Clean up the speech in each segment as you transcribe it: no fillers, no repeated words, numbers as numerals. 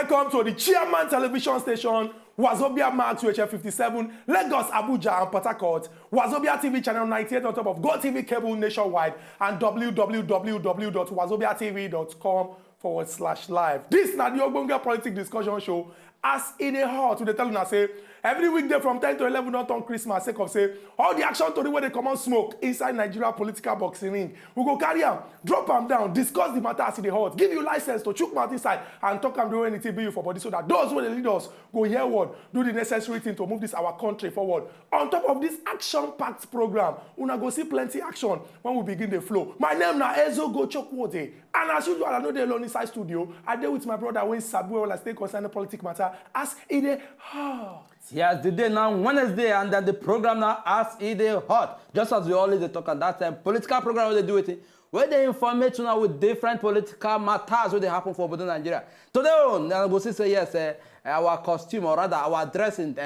Welcome to the Chairman Television Station, Wazobia Max UHF 57, Lagos, Abuja, and Port Harcourt, Wazobia TV channel 98 on top of GoTV cable nationwide, and www.wazobiatv.com/live. This is the Ogbonge Politics Discussion Show. As in a hot, they tell you say every weekday from 10 to 11 not on Christmas, sake of say all the action to the way they come on smoke inside Nigeria political boxing ring. We go carry them, drop them down, discuss the matter as in the hot, give you license to chook mouth inside and talk and do anything be you for body so that those who they lead us go hear word, do the necessary thing to move this our country forward. On top of this action-packed program, una go see plenty action when we begin the flow. My name na Ezo Gochokwote, and as usual, I know they alone inside studio. I deal with my brother when Sabuel, I stay concerned the politics matter. As it is hot. Yes, the day now Wednesday, and then the program now as it is hot. Just as we always talk at that time, political program where they do it, where they inform you now with different political matters where they happen for within Nigeria. Today, I go say yes, our costume or rather our dressing,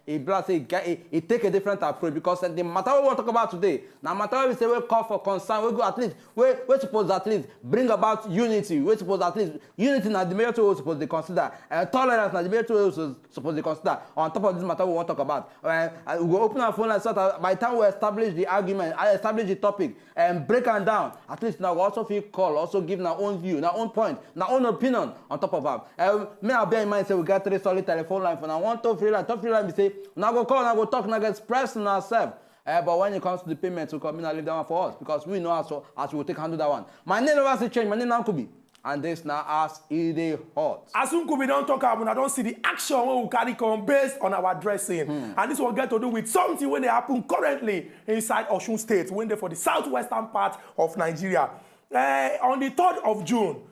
it take a different approach because the matter we want to talk about today, now matter we say we call for concern, we go at least, we suppose at least bring about unity, we suppose at least unity na the major we suppose to consider, tolerance na the major we suppose to consider. On top of this matter we want to talk about, we go open our phone and sort of, by the time we establish the argument, establish the topic, and break them down, at least now we also feel call, also give our own view, our own point, our own opinion on top of that. May I bear in mind say we got 3 solid telephone line for now. One top free line we say, now go call, now go talk, now go express on ourselves. But when it comes to the payment, we come in and leave that one for us because we know as we will take handle that one. My name never change. My name now Kubi. And this now as it is hot. As soon Kubi don't talk about, I don't see the action when we carry come based on our dressing. And this will get to do with something when they happen currently inside Osun State, when they for the southwestern part of Nigeria. On the 3rd of June,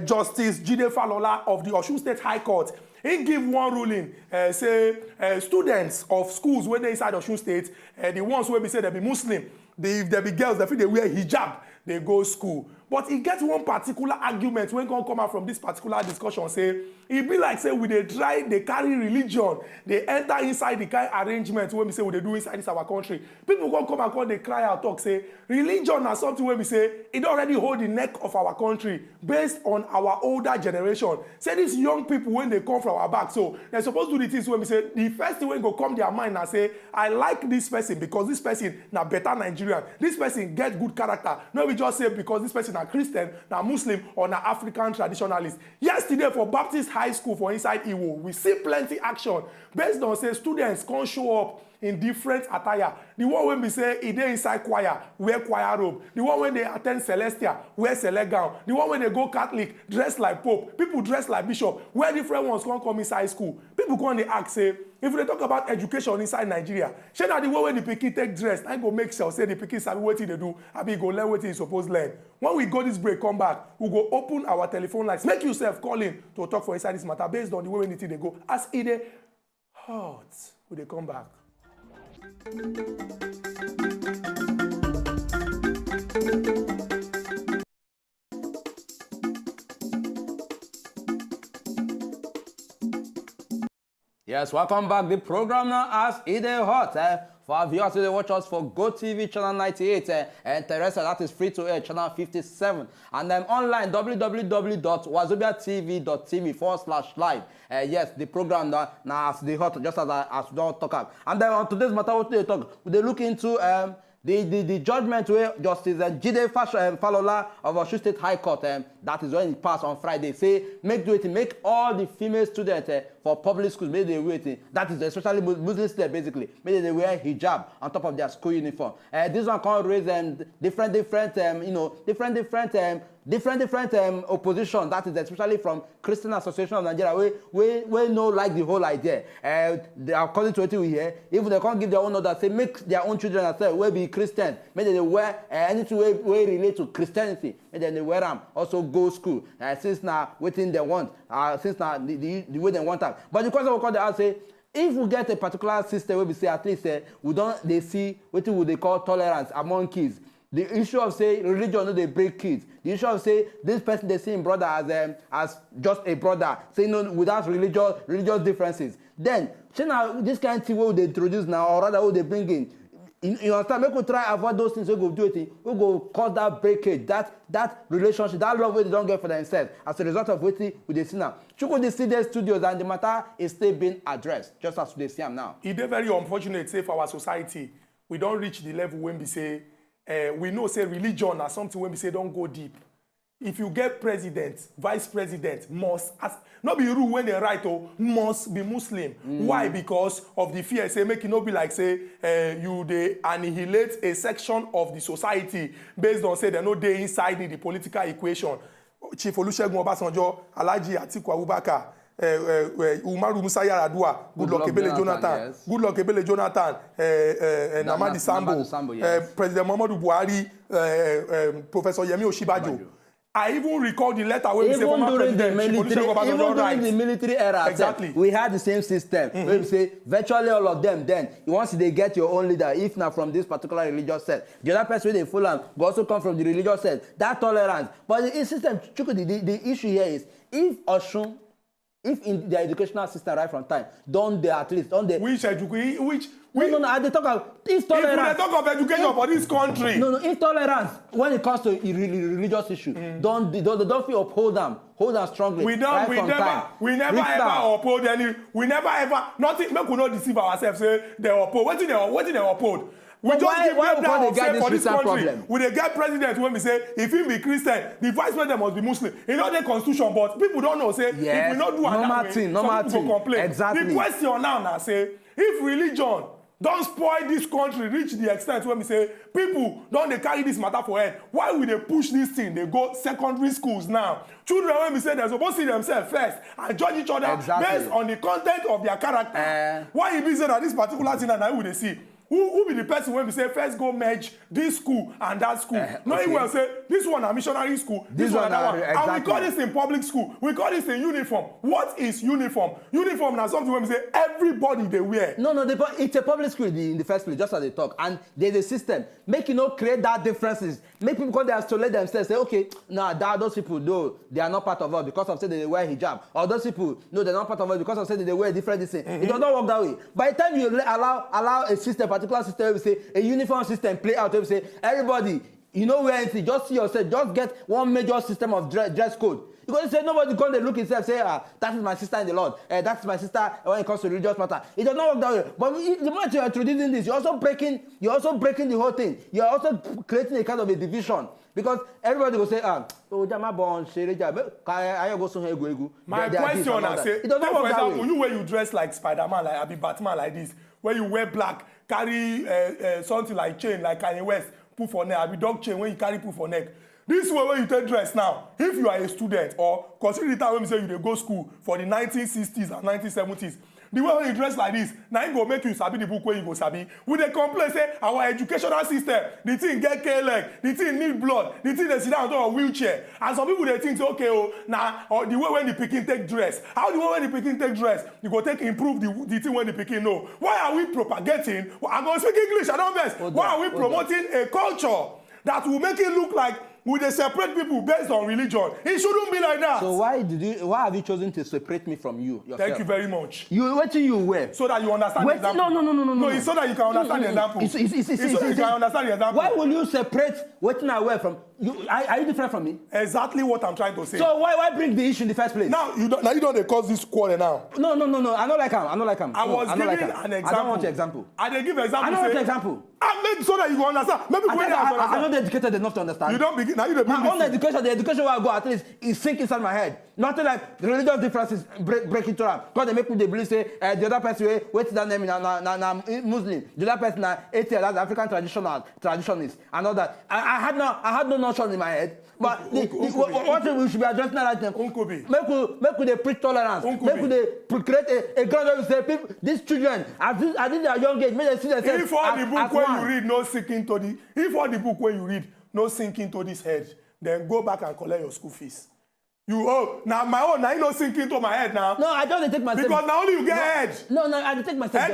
Justice Jide Falola of the Osun State High Court, he give one ruling, say students of schools when they inside Osun State, the ones where we say they be Muslim, if they be girls, they feel they wear hijab, they go school. But he gets one particular argument when going come out from this particular discussion, say, it be like, say, we they try, they carry religion, they enter inside the kind of arrangement when we say, what they do inside this our country. People gonna come and call, they cry out, talk, say, religion is something where we say, it already hold the neck of our country based on our older generation. Say, these young people, when they come from our back, so they're supposed to do the things when we say, the first thing when go come their mind and say, I like this person because this person na better Nigerian. This person get good character. No, we just say because this person a Christian, na Muslim, or na African traditionalist. Yesterday for Baptist High School for inside Iwo, we see plenty action based on say students can show up in different attire. The one when we say e dey inside choir, wear choir robe. The one when they attend Celestia, wear Celeste gown. The one when they go Catholic, dress like Pope. People dress like Bishop. Where different ones can't come inside school. People come they ask say, if they talk about education inside Nigeria, shey na the way when the pikin take dress, I go make sure say the pikin sabi wetin they do, abi go learn wetin he suppose learn. When we go this break, come back, we go open our telephone lines. Make yourself call in to talk for inside this matter based on the way when they go. As it dey hot, we dey come back. Yes, welcome back. The program now as it is hot. For our viewers who watch us for GoTV channel 98 and Teresa, that is free to air channel 57. And then online www.wazobiatv.tv/live. Yes, the program now as the hot, just as we don't talk about. And then on today's matter, what they talk, they look into the judgment where Justice Jide Falola of Osun State High Court, that is when it passed on Friday, say make all the female students for public schools, make they wear it. That is especially Muslim students basically, make they wear hijab on top of their school uniform. This one can raise different opposition. That is especially from Christian Association of Nigeria, we no like the whole idea. According to what we hear, if they can't give their own order, say make their own children as well, will be Christian, maybe they wear anything way relate to Christianity, and then they wear them, also go school. Since now waiting they want, since now the way they want that. But the question we call the say, if we get a particular system where we say at least we don't they see what they call tolerance among kids. The issue of say religion no they break kids. The issue of say this person they see him brother as just a brother, saying no without religious differences. Then now this kind of thing what they introduce now, or rather what they bring in, You understand? Make we try avoid those things. We go do it. We go cause that breakage, that relationship, that love wey they don't get for themselves as a result of wetin we dey see now. Chukwu dey see their studios and the matter is still being addressed, just as we dey see am now. It is very unfortunate, say, for our society, we don't reach the level when we say, we know, say, religion or something when we say don't go deep. If you get president, vice president, must, not be rule when they write, must be Muslim. Why? Because of the fear, say, make it not be like, say, you they annihilate a section of the society based on, say, they know they inside in the political equation. Chief Olusegun Obasanjo, Alhaji Atiku Abubakar, Umaru Musa Yar'Adua, Goodluck Ebele Jonathan, yes. Goodluck Ebele Jonathan, Namadi Sambo, yes. President Muhammadu Buhari, Professor Yemi Osinbajo. I even recall the letter where we say former president during the military era, exactly. We had the same system. Where we say virtually all of them. Then once they get your own leader, if not from this particular religious set, the other person they follow them will also come from the religious set. That tolerance. But the system, the issue here is if in the educational system right from time, don't they at least don't they? No. I talk about intolerance. If we talk of education for this country. No, intolerance when it comes to religious issue. Don't feel uphold them strongly. We never ever uphold any. We never ever nothing. Make we not deceive ourselves. Say they uphold. What did they uphold? We but just give them that for this country. Problem? We dey get president when we say if he be Christian, the vice president must be Muslim. It's not the constitution, but people don't know. Say yes. If we not do that way, some people go complain. Exactly. The question now say if religion don't spoil this country reach the extent when we say people don't they carry this matter for head, why will they push this thing? They go secondary schools now. Children when we say they're supposed to see themselves first and judge each other based on the content of their character. Why it be say that this particular thing and I will they see? Who be the person when we say first go merge this school and that school? Knowing well say this one a missionary school, this one that one. Exactly. And we call this in public school. We call this in uniform. What is uniform? Uniform now something when we say everybody they wear. No, it's a public school in the first place, just as they talk. And there's a system. Make you not create that differences. Make people because they isolate themselves. Say, okay, those people though they are not part of us because of say they wear hijab. Or those people no, they're not part of us because of say they wear different things. It does not work that way. By the time you allow a system, particular system, we say a uniform system play out. We say everybody, you know where anything, just see yourself, just get one major system of dress code. Because say nobody come they look himself say that is my sister in the Lord, that's my sister when it comes to religious matter. It does not work that way. But the moment you are introducing this, you're also breaking the whole thing. You're also creating a kind of a division. Because everybody will say, my question I say, take for example, you where you dress like Spider-Man, like Abi Batman like this, where you wear black, carry something like chain, like Kanye West, put for neck, Abi dog chain when you carry put for neck. This way when you take dress now, if you are a student or consider the time when we say you dey go school for the 1960s and 1970s, the way when you dress like this, now it go make you sabi the book where you go sabi. We dey complain say our educational system, the thing get K-leg, the thing need blood, the thing dey sit down on a wheelchair. And some people they think say, okay, now the way when the pikin take dress, how the way when the pikin take dress, you go take improve the thing when the pikin know. Why are we propagating? I'm going to speak English, I don't mess. Why are we promoting a culture that will make it look like we dey separate people based on religion? It shouldn't be like that. So why have you chosen to separate me from you yourself? Thank you very much. What do you wear? So that you understand the example. No. It's so that you can understand the example. It's so that you can understand the example. Why will you separate what I wear from you? Are you different from me? Exactly what I'm trying to say. So why bring the issue in the first place? Now you don't cause this quarrel now. No. I don't like him. I was giving an example. I don't want your example. I dey give example. I don't want your example. I made so that you can understand. Maybe when I'm not educated enough to understand. You don't begin. Now you don't my own education, the education where I go at least is sink inside my head. Nothing like religious differences break into them. Because they make me believe say the other person what's that name na Muslim. The other person na ATL, that's African traditionalist and all that. I had no notion in my head. But what we should be addressing right now. Make we preach tolerance. Make we create a ground where we say people, these children at their young age, make them see themselves. If all the book where you read no sink into the, if all the book where you read no sink into this head, then go back and collect your school fees. Now my own, now you don't sink into my head now. No, I don't take myself. Because now only you get head. No, I take myself.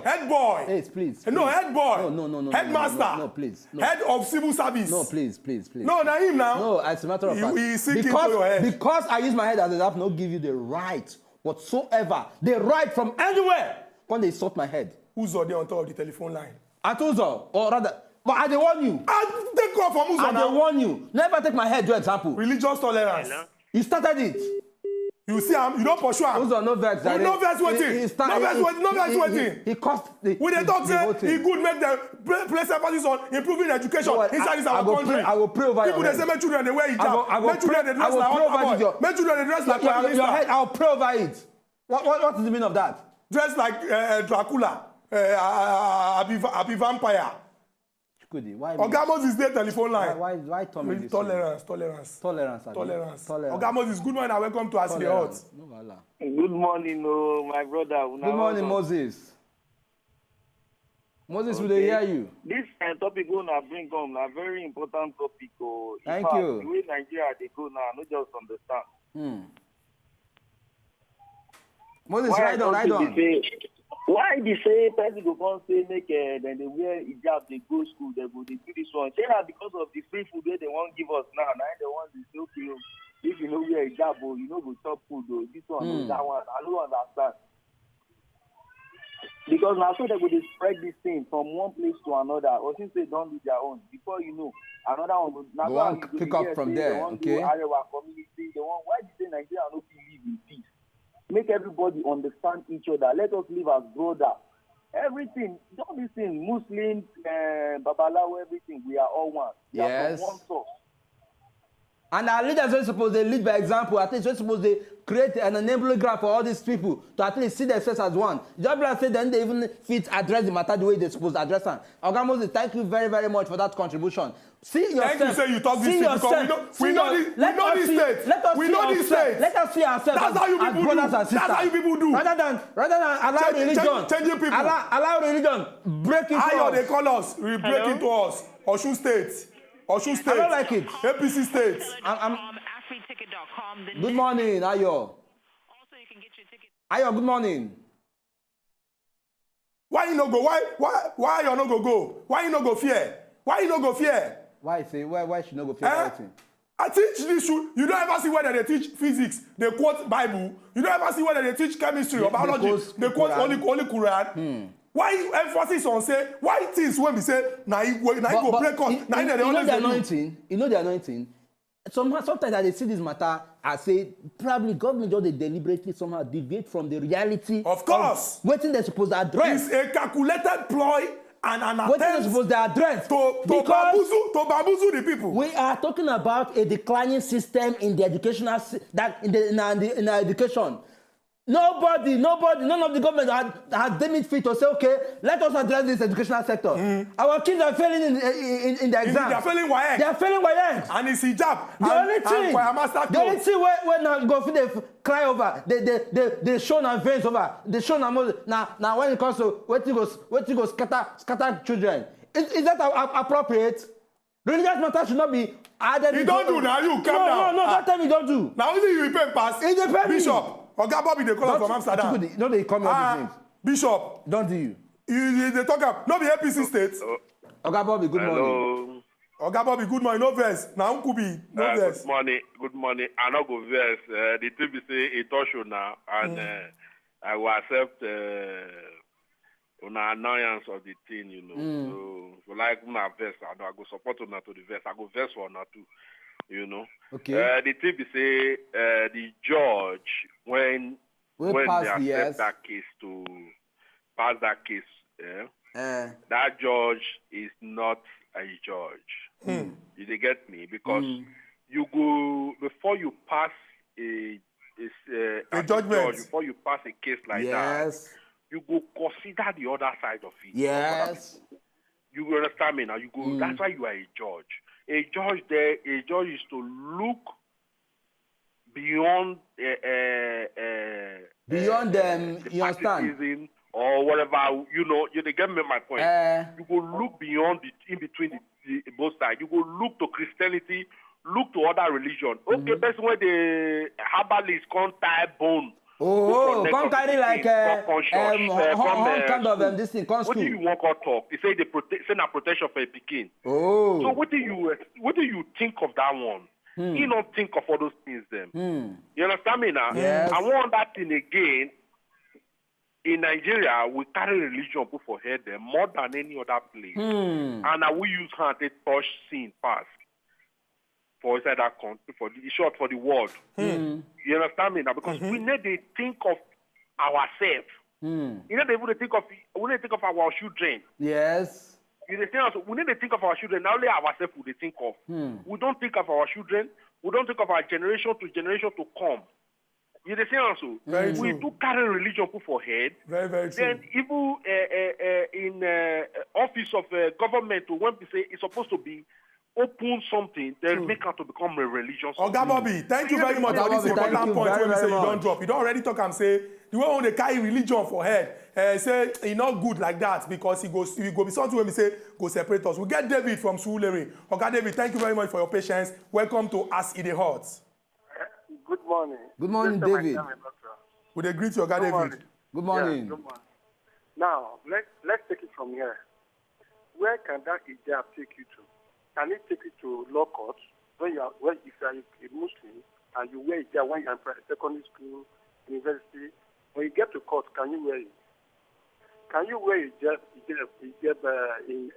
Head boy. Hey, please. No, head boy. No. Headmaster. No, please. No. Head of civil service. No, please. No, now him now. No, as a matter of fact. He sink into your head. Because I use my head as an example, not give you the right whatsoever. The right from anywhere when they sort my head. Who's on there on top of the telephone line? Atuzo, or rather, but I dey warn you. I take off from Uzo I dey now. warn you. Never take my head to example. Religious tolerance. Hello? You started it. You see am, you don't pursue am. Uzo no vex. No vex wetin? No vex wetin? No vex wetin? He cost the. We dey talk the say e good make dem place emphasis on improving education inside this our country. I will pray over People your dey say head. make children dey wear hijab, make children dey dress like hot boy, make children dey dress like prime Your head, minister, I will pray over it. What is the meaning of that? dress like Dracula, Abi vampire. Chukudi, why? Oga Moses dey telephone line. Why Tommy this? Tolerance. Tolerance. Oga Moses, good morning and welcome to As E Dey Hot. No wahala. Good morning, my brother. Good morning, Moses. Moses, we dey hear you. This topic we na bring on a very important topic. Thank you. The way Nigeria they go now, I no just understand. Moses, ride on. Why they say person go come say make then they wear hijab, they go school, they do this one. Say that because of the free food they won't give us now. Now they want to say okay, if you know wear hijab, you know go chop food. This one, that one. I don't understand. Because now so they go dey spread this thing from one place to another, or since they don't do their own, before you know, another one now Go on, pick up from there, okay? Arewa community, they want why did they Nigeria no fit live in peace? Make everybody understand each other. Let us live as brothers. Everything, don't listen, Muslims, Babalawo, everything, we are all one. We are from one source. And our leaders are supposed to lead by example. At least we're supposed to create an enabling ground for all these people to at least see themselves as one. Just like say then they even fit address the matter the way they're supposed to address them. Oga Moses, thank you very, very much for that contribution. See yourself. Thank you, say you talk this thing because we know this state. We know this state. Let us see ourselves That's how you as people brothers do. and sisters. That's how you people do. Rather than allow religion. Changing people. Allow religion break into How us. they call us? We break into us. Osun State. I don't like it. APC State. AfriTicket.com. Good morning, Ayo. Also, you can get your ticket. Ayo, good morning. Why you no go? Why you no go? Why you no go fear? Why you no go fear? Why should not go fear everything? I teach this. You don't ever see whether they teach physics. They quote Bible. You don't ever see whether they teach chemistry or biology. They quote only Quran. Why emphasis on say why things when we say now you go break us now they always the anointing. You know the anointing. Sometimes I see this matter. I say probably government just they deliberately somehow deviate from the reality. Of course, what they're supposed to address. It's a calculated ploy and an what they're attempt supposed to address. to bamboozle the people. We are talking about a declining system in the educational in our education. Nobody, none of the government has deemed it fit to say, okay, let us address this educational sector. Our kids are failing in the exams. They are failing WAEC. They are failing WAEC. And it's hijab. The only thing when go for they cry over, they show na veins over, they show na now when it comes to what you go scatter children. Is that appropriate? Religious matter should not be added. You don't do now, you calm down. No, that time you don't do. Now only you repay pass. It depends. Bishop. Oga Bobby they call us from Amsterdam. No, they come up with names. Bishop. Don't do you. They talk about no be APC state. Oga Bobby, good morning. Oga Bobby, good morning. No verse. Now Nkubi, no verse. Good morning. I no go verse. The thing be say it touch you now, and I will accept an annoyance of the thing, you know. So like una verse, I go support una to the verse. I go verse for una too, you know. Okay. The thing be say the judge when they accept that case to pass that case, that judge is not a judge. You dey get me? Because you go before you pass a judgment, before you pass a case like that, you go consider the other side of it. Yes. You understand me now? You go. That's why you are a judge. A judge is to look beyond beyond them. You understand? Or whatever, you know, you get me my point. You go look beyond in between the both sides. You go look to Christianity, look to other religion. Okay, that's where the herbalist can't tie bone. Come carry like kind of this thing. What do you want to talk? They say send a protection for a Pekin. So what do you think of that one? You don't think of all those things then. You understand me now? Yes. I want that thing again. in Nigeria, we carry religion put for head there more than any other place. And we use hand to touch sin past for inside that country, for the short for the world. You understand me now? Because we need to think of ourselves. You know, we need to think of our children. Yes. You understand? We need to think of our children. Not only ourselves we think of. We don't think of our children. We don't think of our generation to come. You understand also? We do carry religion put for head. Very, very true. Then even in office of government, when we say it's supposed to be open something, then make it to become a religion. Oga Bobby, thank you very much for this important point when we say you don't drop. You don't already talk and say the way when they carry religion for head, say it's not good like that because it go be something when we say go separate us. We get David from Surulere. Oga David, thank you very much for your patience. Welcome to As It Hot. Good morning. Good morning, David. Would agree to Oga David? Morning. Good morning. Yeah, good morning. Now, let's take it from here. Where can that hijab take you to? Can it take you to law court if you are a Muslim and you wear hijab when you are in secondary school, university? When you get to court, can you wear it? Can you wear hijab in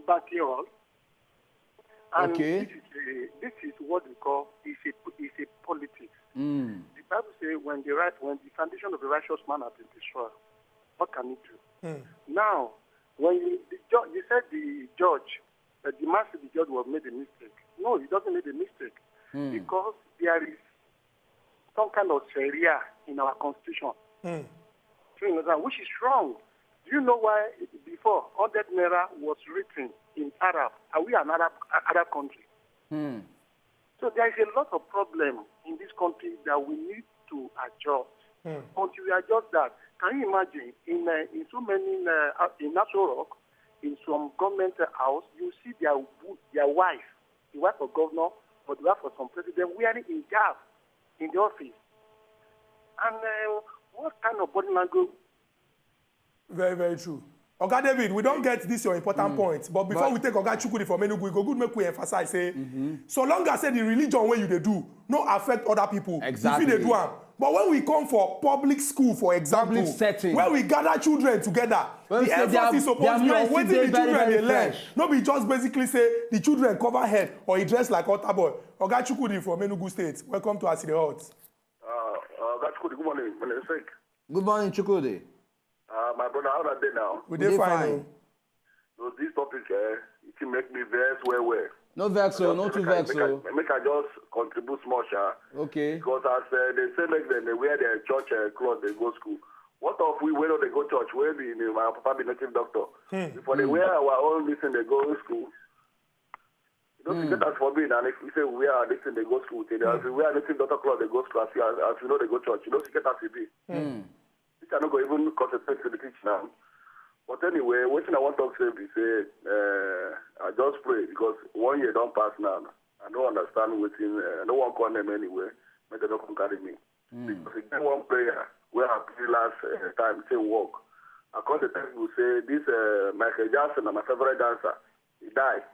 banking hall? And okay. This is what we call is a politics. The Bible says when the foundation of the righteous man has been destroyed, what can he do? Now, when you said the judge, the man said the judge was made a mistake. No, he doesn't make a mistake because there is some kind of Sharia in our constitution, which is wrong. Do you know why before 100 naira was written in Arab? Are we an Arab country? So there is a lot of problem in this country that we need to adjust. Until we adjust that, can you imagine in so many in National Rock, in some government house, you see their wife, the wife of governor, or the wife of some president wearing hijab in the office. And what kind of body language? Very, very true. Oga David, we don't get this your important point, but before we take Oga Chukwudi from Enugu, we go good make we emphasize say, so long as say the religion where you they do, no affect other people. Exactly. If they do am. But when we come for public school, for example, where we gather children together, the emphasis is supposed to be on waiting the children they learn. No be just basically say the children cover head or he dress like Otta boy. Oga Chukwudi from Enugu State, welcome to As It Hot. Oga Chukwudi, good morning. Good morning, Chukwudi. My brother, how are they now? We did fine. So this topic, it make me vex well. No vex, no too vex. Make I just contribute small, okay. Because as they say, make them they wear their church clothes, they go school. What if we wear they go church? Where be my papa be native doctor? Before they wear our own listen, they go to school. You don't forget that forbidden. And if we say we are listen, they go school. If we wear native doctor clothes, they go school. As you know, they go church. You don't forget that to be. Which I don't go even concentrate to the teach now. But anyway, what I want to say is I just pray because 1 year don't pass now. I don't understand within no one call them anyway, but they don't come carry me. Because again, one prayer where I prayed last time say walk. I call the time will say this Michael Jackson, my favorite dancer, he died.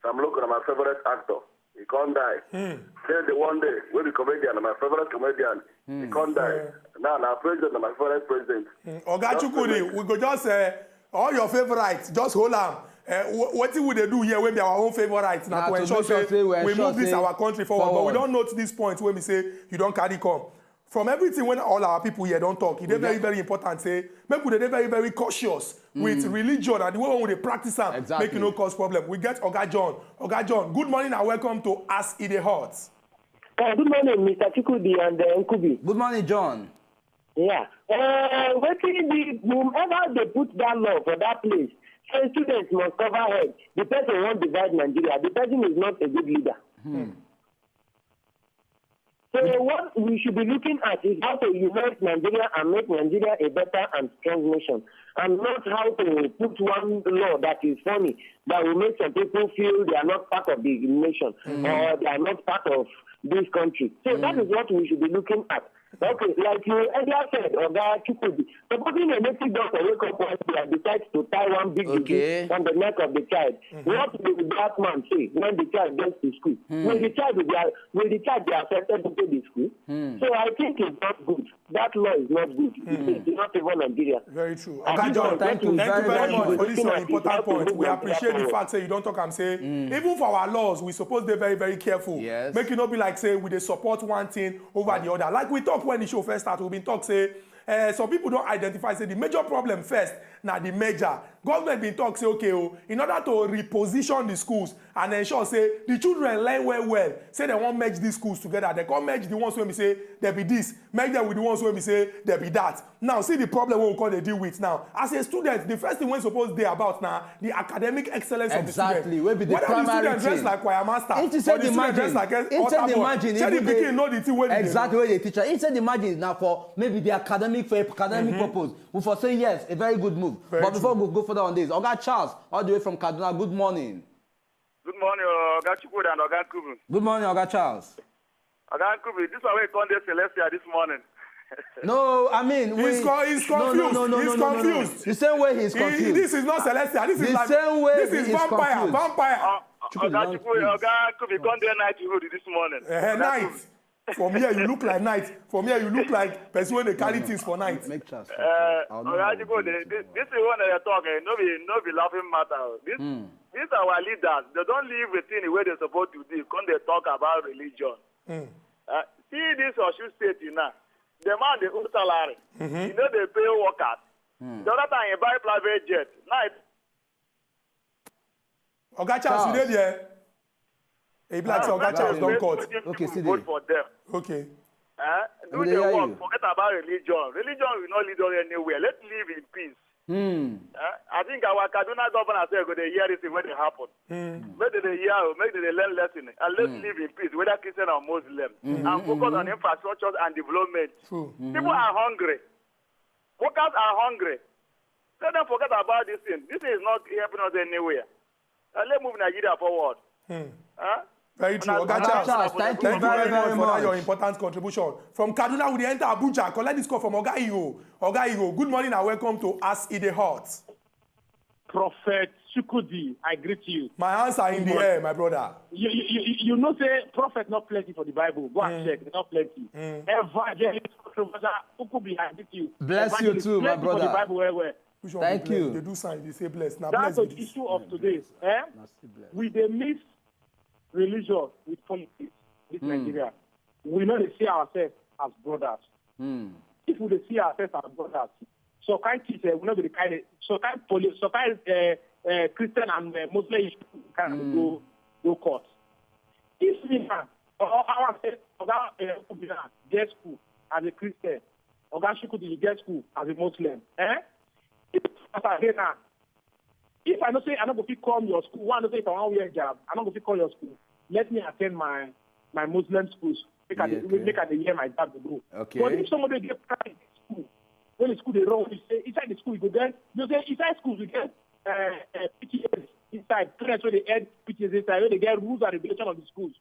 Sam Loco, my favorite actor, he can't die. Then the one day when the comedian, my favorite comedian, he can't die. Now president, my favorite president. Oga Chukwudi, we go just all your favorites, just hold on. What would they do here when be our own favorites? Now to ensure say we move this our country forward. But we don't note this point when we say you don't carry come. From everything when all our people here don't talk, it's very, very important. Say, make we very, very cautious with religion and the way we practice them, make no cause problem. We get Oga John. Oga John, good morning and welcome to As It Hot. Good morning, Mr. Chukwudi and Nkubi. Good morning, John. Yeah. Whomever they put that law for that place, say students must cover head. The person won't divide Nigeria. The person is not a good leader. So what we should be looking at is how to unite Nigeria and make Nigeria a better and strong nation, and not how to put one law that is funny, that will make some people feel they are not part of the nation or they are not part of this country. So that is what we should be looking at. Okay, like you earlier said, Oga Chukwudi, supposing a native doctor wake up one day and decides to tie one big disease on the neck of the child, what will the black man say when the child gets to school? Will the child be affected to go to school? So I think it's not good. That law is not good. It's not even Nigeria. Very true. Okay, John, thank you very much for this important point. We appreciate the fact that you don't talk and say, even for our laws, we suppose they're very, very careful. Yes. Make it not be like, say, we they support one thing over the other. Like we talk when the show first started, we've been talk, say, some people don't identify, say, the major problem first, now the major. Government been talk, say, okay, in order to reposition the schools and ensure, say, the children learn well, say they won't merge these schools together. They can't merge the ones where we say, there be this, merge them with the ones where we say, there be that. Now, see the problem what we call they deal with now. As a student, the first thing we're supposed to be about now, the academic excellence of the student. Exactly, where be the whether primary the student dress like choir master, or the student dress like imagine, say the pikin know the thing where exactly where the teacher. Instead, imagine now for maybe the academic purpose. We for say yes, a very good move. But before we go further on this, Oga Charles, all the way from Kaduna, good morning. Good morning, Oga Chukwudi and Oga Kubu. Good morning, Oga Charles. Oga Kubu, this is why we come to Celestia this morning. No, I mean, he's confused. No, he's confused. The same way he's confused. This is not Celestia. This is the like same way this is vampire. Oga Kubu, come there night road this morning. Night. From here, you look like night. From here, you look like person when they carry things for night. Make chance. This is one that they're talking. No be laughing matter. These are our leaders. They don't live within the way they're supposed to do. When they talk about religion. See this Osun State now. The man, the own salary. You know, they pay workers. The other time, you buy private jet. Now, Oga Charles, you did there? He like Oga Charles don't cut. Okay, see vote for them. Okay. Do the work. Forget about religion. Religion will not lead us anywhere. Let's live in peace. I think our Kaduna governor said they hear this when it happen. Maybe they hear, maybe they learn lesson. And let's live in peace, whether Christian or Muslim. And focus on infrastructure and development. People are hungry. Workers are hungry. Let them forget about this thing. This is not helping us anywhere. Let's move Nigeria forward. Very true. Oga Charles, thank you very much for that, your important contribution. From Kaduna, we enter Abuja. Collect this call from Oga Igo. Oga Igo, good morning and welcome to As It Dey Hot. Prophet Chukwudi, I greet you. My hands are in the air, my brother. You know, say prophet not plenty for the Bible. Go and check, not plenty. Evangelist, Chukwudi, I greet you. Bless you too, my brother. For the Bible, where. Thank you. They do sign, they say bless. Now, that's bless the issue of today. We dey mix religion with politics. This Nigeria, we know they see ourselves as brothers. If we see ourselves as brothers, so kind teacher, we know the kind Christian and Muslim kind of go court. If we now, our get school as a Christian, or get school as a Muslim, If I don't say I don't go to call your school, one don't say if I want to wear a job, I don't go to call your school. Let me attend my Muslim schools. Make I the year my dad will go. Okay. But if somebody get private school, when the school they run, you say inside the school you go there. You say inside schools you get PTAs inside. Parents where they add PTAs inside, where they get rules and regulation of the schools.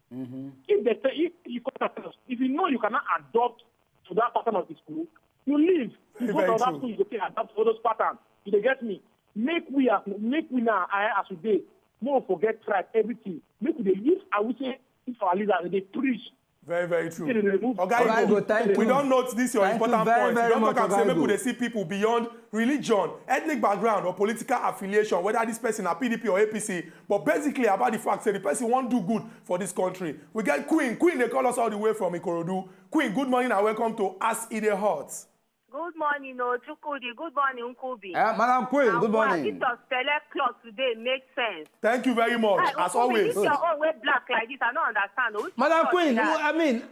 If they say if you know you cannot adopt to that pattern of the school, you leave. You go to that school, you can adapt to those patterns. You they get me? Make we now as we do, more forget tribe, everything. Make we use, I would say, if our leaders they preach. Very, very true. Okay, we don't note this your important point. Very you don't talk and say maybe good. they see people beyond religion, ethnic background, or political affiliation, whether this person are PDP or APC, but basically about the fact that the person won't do good for this country. We get Queen. Queen, they call us all the way from Ikorodu. Queen, good morning and welcome to As It Dey Hot. Good morning, Chukwudi. Good morning, Nkubi. Madam Queen, good morning. This your select cloth today makes sense. Thank you very much, as always. This your own way black like this, I don't understand. Madam Queen, I mean,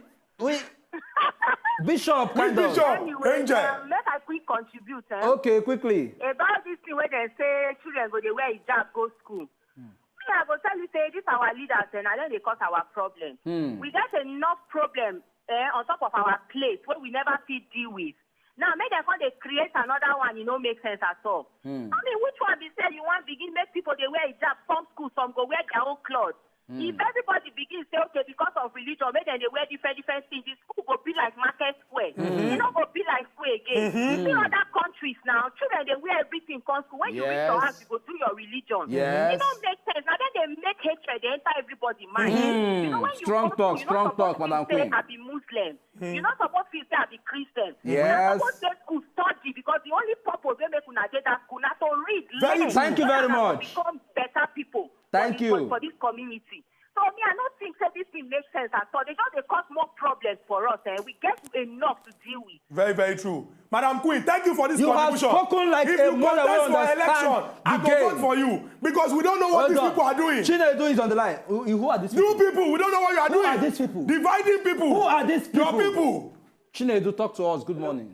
Bishop, Angel. Let us quick contribute. Okay, quickly. About this thing where they say children go they wear hijab go school. I go tell you, say this our leaders and then they cause our problem. We got enough problem on top of our plate where we never fit deal with. Now, make them they create another one, make sense at all. I mean, which one be said you want to begin make people they wear hijab, some schools, some go wear their own clothes. If everybody begins to say, okay, because of religion, maybe they wear different things, the school will be like market square. It not go be like square again. You see other countries now, children, they wear everything come school. When you reach your house, you go do your religion. It don't make sense. Now then they make hatred, they enter everybody's mind. You know, when strong you talk, Madam Queen. I be Muslim. You're not supposed to say I be Christian. Yes. You're supposed to school study because the only purpose they make una get that school now to read. Thank you very much. Become better people. Thank you for this community. So me, I don't think that this thing makes sense at all. They cause more problems for us, and we get enough to deal with. Very, very true. Madam Queen, thank you for this contribution. You have spoken like if a you mother contest will for election, I go vote for you because we don't know what these people are doing. Chinedu is on the line. Who are these people? New people, we don't know what you are doing. Who are these people? Dividing people. Who are these people? Your people. Chinedu, talk to us. Good morning.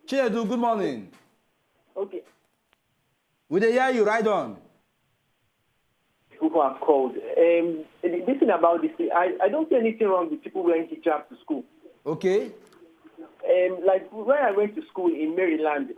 Chinedu, good morning. Okay. We dey hear you, right on. Who have called. This thing about this, I don't see anything wrong with people wearing hijab to school. Okay. Like when I went to school in Maryland,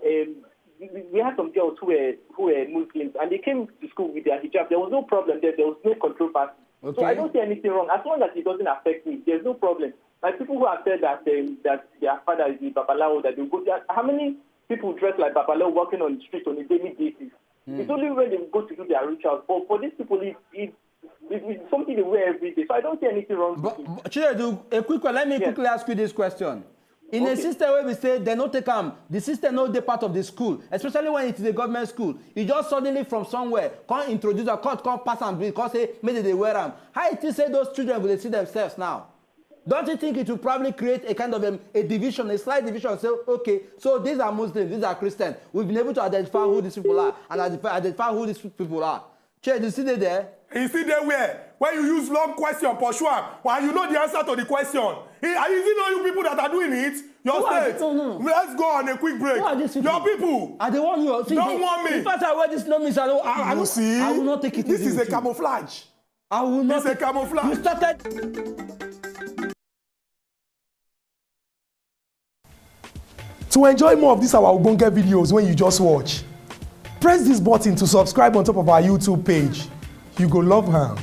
we had some girls who were Muslims, and they came to school with their hijab. There was no problem there. There was no controversy. Okay. So I don't see anything wrong. As long as it doesn't affect me, there's no problem. Like people who have said that their father is the Babalawo, that they go there. How many people dress like Babalawo walking on the street on a daily basis? It's only when they go to do their rituals. But for these people, it's something they wear every day. So I don't see anything wrong with it. Chinedu, a quick one. Let me quickly ask you this question. In a system where we say they don't take the system no they part of the school, especially when it is a government school, you just suddenly from somewhere can't introduce a court, can't pass and because say maybe they wear them. How it is say those children will see themselves now? Don't you think it will probably create a kind of a division, a slight division? Say, okay, so these are Muslims, these are Christians. We've been able to identify who these people are and identify who these people are. Che, you see there? You see there where? When you use long question, Poshua, while you know the answer to the question. Are you know you people that are doing it? Your state. No. Let's go on a quick break. Who are these people? Your people. Are they want you? See, don't want me. In fact, I wear this no means I will not take it. This is a camouflage. I will not. It's a camouflage. You started. To enjoy more of these our Ogbonge videos when you just watch, press this button to subscribe on top of our YouTube page. You go love her.